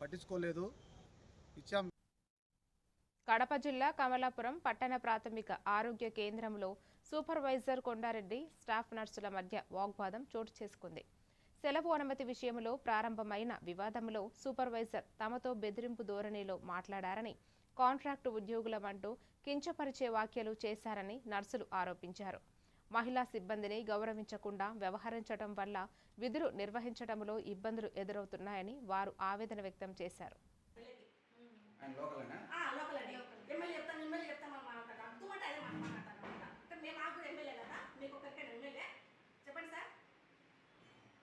పట్టించుకోలేదు. ఇచ్చాం. కడప జిల్లా కమలాపురం పట్టణ ప్రాథమిక ఆరోగ్య కేంద్రంలో సూపర్వైజర్ కొండారెడ్డి స్టాఫ్ నర్సుల మధ్య వాగ్వాదం చోటు చేసుకుంది. సెలవు అనుమతి విషయంలో ప్రారంభమైన వివాదంలో సూపర్వైజర్ తమతో బెదిరింపు ధోరణిలో మాట్లాడారని, కాంట్రాక్టు ఉద్యోగులమంటూ కించపరిచే వ్యాఖ్యలు చేశారని నర్సులు ఆరోపించారు. మహిళా సిబ్బందిని గౌరవించకుండా వ్యవహరించడం వల్ల విధులు నిర్వహించడంలో ఇబ్బందులు ఎదురవుతున్నాయని వారు ఆవేదన వ్యక్తం చేశారు.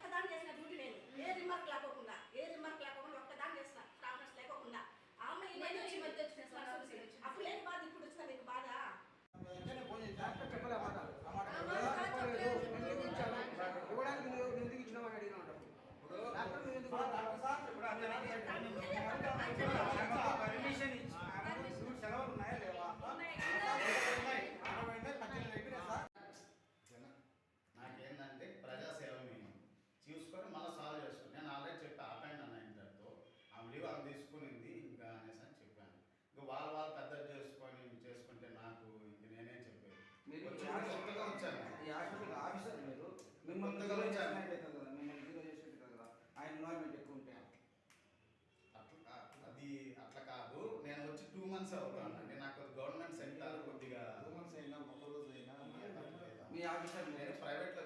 ఒక్కదాన్ని చేసిన డ్యూటీ నేను ఏ రిమార్క్ లేకోకుండా ఒక్కదాన్ని చేసిన స్టాఫ్ నర్స్ లేకోకుండా ఆమె అప్పుడు లేని బాధ ఇప్పుడు వచ్చిన నీకు బాధ నాకేంటంటే ప్రజాసేవ మేము చూసుకొని మళ్ళీ సాల్వ్ చేసుకుని నేను ఆల్రెడీ చెప్పి ఆపండి అన్న ఇంటర్తో ఆమె లీవ్ ఆమె తీసుకునింది ఇంకా అనేసి అని చెప్పాను. ఇంకా వాళ్ళు పెద్ద చేసుకుంటే నాకు ఇంక నేనేం చెప్పాను. కొత్తగా వచ్చాను అది అట్లా కాదు. నేను వచ్చి 2 months అవుతాను అంటే నాకు గవర్నమెంట్ సెంటర్ కొద్దిగా 2 months అయినా 1 రోజు అయినా నేను ప్రైవేట్లో